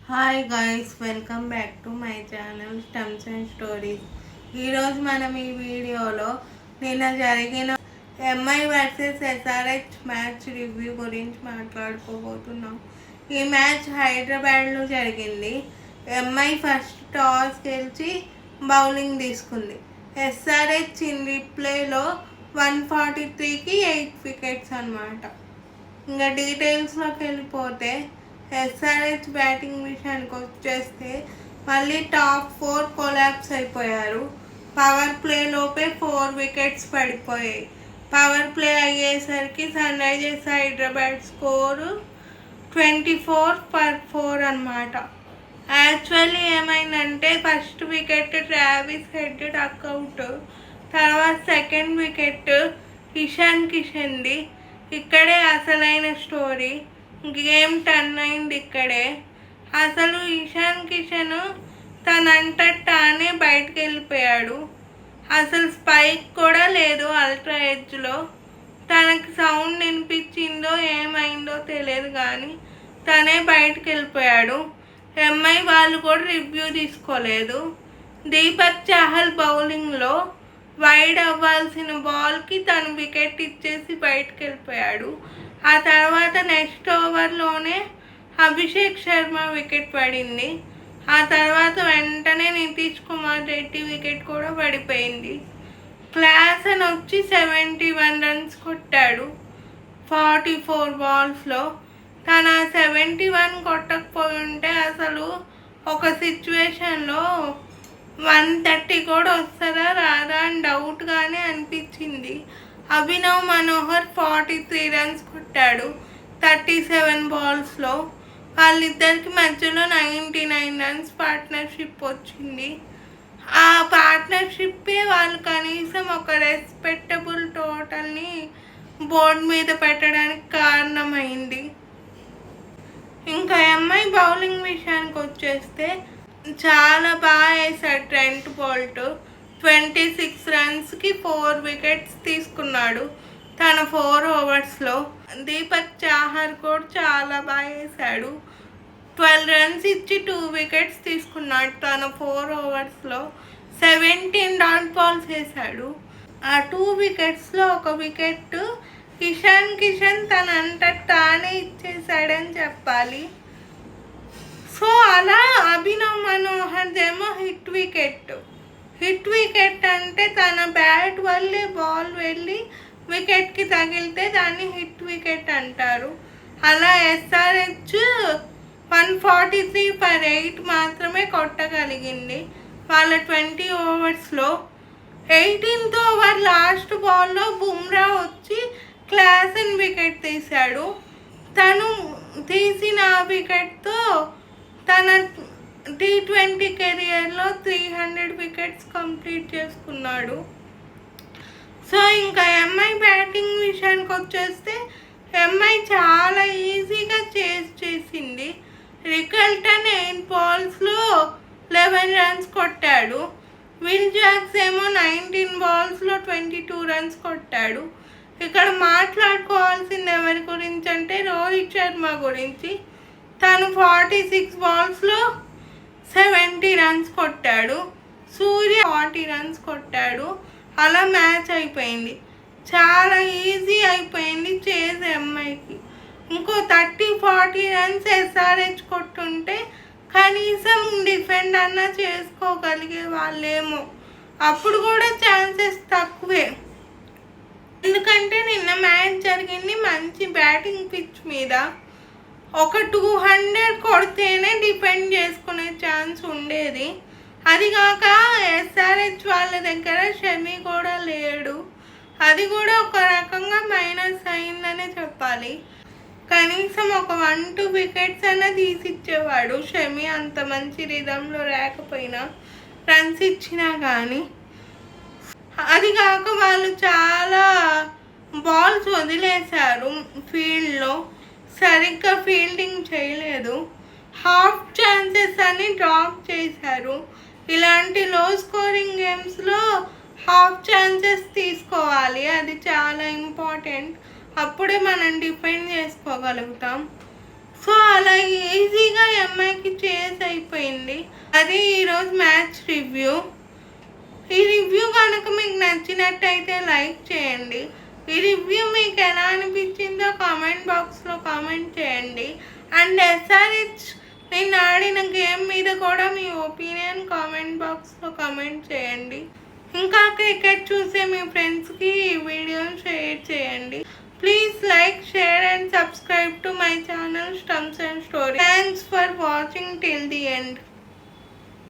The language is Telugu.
Hi guys, welcome back to my channel స్టమ్స్ and stories. ఈరోజు మనం ఈ వీడియోలో నిన్న జరిగిన MI versus SRH match review గురించి మాట్లాడుకోబోతున్నాం. ఈ మ్యాచ్ హైదరాబాద్లో జరిగింది. ఎంఐ ఫస్ట్ టాస్ గెలిచి బౌలింగ్ తీసుకుంది. ఎస్ఆర్హెచ్ ఇన్ రిప్లేలో 143కి 8 వికెట్స్ అన్నమాట. ఇంకా డీటెయిల్స్లోకి వెళ్ళిపోతే ఎస్ఆర్హెచ్ బ్యాటింగ్ విషయానికి వచ్చేస్తే మళ్ళీ టాప్ 4 కొలాప్స్ అయిపోయారు. పవర్ ప్లేలోపే 4 వికెట్స్ పడిపోయాయి. పవర్ ప్లే అయ్యేసరికి సన్ రైజర్స్ హైదరాబాద్ స్కోరు 24/4 అన్నమాట. యాక్చువల్లీ ఏమైందంటే first wicket Travis head duck out, తర్వాత సెకండ్ వికెట్ ఇషాన్ కిషన్ది. ఇక్కడే అసలైన స్టోరీ, గేమ్ టర్న్ అయింది ఇక్కడే. అసలు ఇషాన్ కిషన్ తనంట తానే బయటకు వెళ్ళిపోయాడు. అసలు స్పైక్ కూడా లేదు అల్ట్రా ఎడ్జ్లో. తనకి సౌండ్ వినిపించిందో ఏమైందో తెలియదు కానీ తనే బయటకు వెళ్ళిపోయాడు. ఎంఐ వాళ్ళు కూడా రివ్యూ తీసుకోలేదు. దీపక్ చాహల్ బౌలింగ్లో వైడ్ అవ్వాల్సిన బాల్కి తను వికెట్ ఇచ్చేసి బయటకు వెళ్ళిపోయాడు. ఆ తర్వాత నెక్స్ట్ ఓవర్లోనే అభిషేక్ శర్మ వికెట్ పడింది. ఆ తర్వాత వెంటనే నితీష్ కుమార్ రెడ్డి వికెట్ కూడా పడిపోయింది. క్లాసన్ వచ్చి 71 రన్స్ కొట్టాడు 44 బాల్స్లో. తన 71 కొట్టకపోయి ఉంటే అసలు ఒక సిచ్యువేషన్లో 130 కూడా వస్తుందా రాదా అని డౌట్గానే అనిపించింది. అభినవ్ మనోహర్ 43 రన్స్ కొట్టాడు 37 బాల్స్లో. వాళ్ళిద్దరికి మధ్యలో 99 రన్స్ పార్ట్నర్షిప్ వచ్చింది. ఆ పార్ట్నర్షిప్పే వాళ్ళు కనీసం ఒక రెస్పెక్టబుల్ టోటల్ని బోర్డు మీద పెట్టడానికి కారణమైంది. ఇంకా ఎంఐ బౌలింగ్ విషయానికి వచ్చేస్తే చాలా బాగా వేశాడు ట్రెంట్ బోల్ట్. 26 రన్స్కి 4 వికెట్స్ తీసుకున్నాడు తన 4 ఓవర్స్లో. దీపక్ చాహర్ కూడా చాలా బాగా వేశాడు. 12 రన్స్ ఇచ్చి 2 వికెట్స్ తీసుకున్నాడు తన 4 ఓవర్స్లో. 17 డాట్ బాల్స్ వేశాడు. ఆ 2 వికెట్స్లో ఒక వికెట్ ఇషాన్ కిషన్ తనంత తానే ఇచ్చేసాడని చెప్పాలి. సో అలా అభినవ్ మనోహర్ ఏమో హిట్ వికెట్ అంటే తన బ్యాట్ వల్లే బాల్ వెళ్ళి వికెట్కి తగిలితే దాన్ని హిట్ వికెట్ అంటారు. అలా ఎస్ఆర్హెచ్ 143/8 మాత్రమే కొట్టగలిగింది వాళ్ళ 20 ఓవర్స్లో. 18th ఓవర్ లాస్ట్ బాల్లో బుమ్రా వచ్చి క్లాసన్ వికెట్ తీశాడు. తను తీసిన వికెట్తో తన T20 కెరియర్లో 300 వికెట్స్ కంప్లీట్ చేసుకున్నాడు. సో ఇంకా ఎంఐ బ్యాటింగ్ విషయానికి వచ్చేస్తే ఎంఐ చాలా ఈజీగా చేసింది. రికల్టన్ 8 బాల్స్లో 11 రన్స్ కొట్టాడు. విల్ జాక్స్ ఏమో 19 బాల్స్లో 22 రన్స్ కొట్టాడు. ఇక్కడ మాట్లాడుకోవాల్సింది ఎవరి గురించి అంటే రోహిత్ శర్మ గురించి. తను 46 బాల్స్లో 70 రన్స్ కొట్టాడు. సూర్య 40 రన్స్ కొట్టాడు. అలా మ్యాచ్ అయిపోయింది. చాలా ఈజీ అయిపోయింది చేజ్ ఎంఐకి. ఇంకో 30-40 రన్స్ ఎస్ఆర్హెచ్ కొట్టుంటే కనీసం డిఫెండ్ అన్నా చేసుకోగలిగే వాళ్ళేమో. అప్పుడు కూడా ఛాన్సెస్ తక్కువే, ఎందుకంటే నిన్న మ్యాచ్ జరిగింది మంచి బ్యాటింగ్ పిచ్ మీద. ఒక 200 కొడితేనే డిఫెండ్ చేసుకునే ఛాన్స్ ఉండేది. అది కాక ఎస్ఆర్హెచ్ వాళ్ళ దగ్గర షమి కూడా లేడు. అది కూడా ఒక రకంగా మైనస్ అయిందనే చెప్పాలి. కనీసం ఒక 1-2 వికెట్స్ అయినా తీసిచ్చేవాడు షమి. అంత మంచి రిధంలో లేకపోయినా రన్స్ ఇచ్చినా కానీ. అది కాక వాళ్ళు చాలా బాల్స్ వదిలేశారు ఫీల్డ్లో, సరిగ్గా ఫీల్డింగ్ చేయలేదు. హాఫ్ ఛాన్సెస్ అని డ్రాప్ చేశారు. ఇలాంటి లో స్కోరింగ్ గేమ్స్లో హాఫ్ ఛాన్సెస్ తీసుకోవాలి, అది చాలా ఇంపార్టెంట్. అప్పుడే మనం డిఫెండ్ చేసుకోగలుగుతాం. సో అలా ఈజీగా ఎంఐకి అది ఈరోజు మ్యాచ్ రివ్యూ. ఈ రివ్యూ కనుక మీకు నచ్చినట్టయితే లైక్ చేయండి. ఈ రివ్యూ మీకు ఎలా అనిపించిందో కామెంట్ బాక్స్లో కామెంట్ చేయండి. అండ్ ఎస్ఆర్హెచ్ నేను ఆడిన గేమ్ మీద కూడా మీ ఒపీనియన్ కామెంట్ బాక్స్లో కామెంట్ చేయండి. ఇంకా క్రికెట్ చూసే మీ ఫ్రెండ్స్కి ఈ వీడియోని షేర్ చేయండి.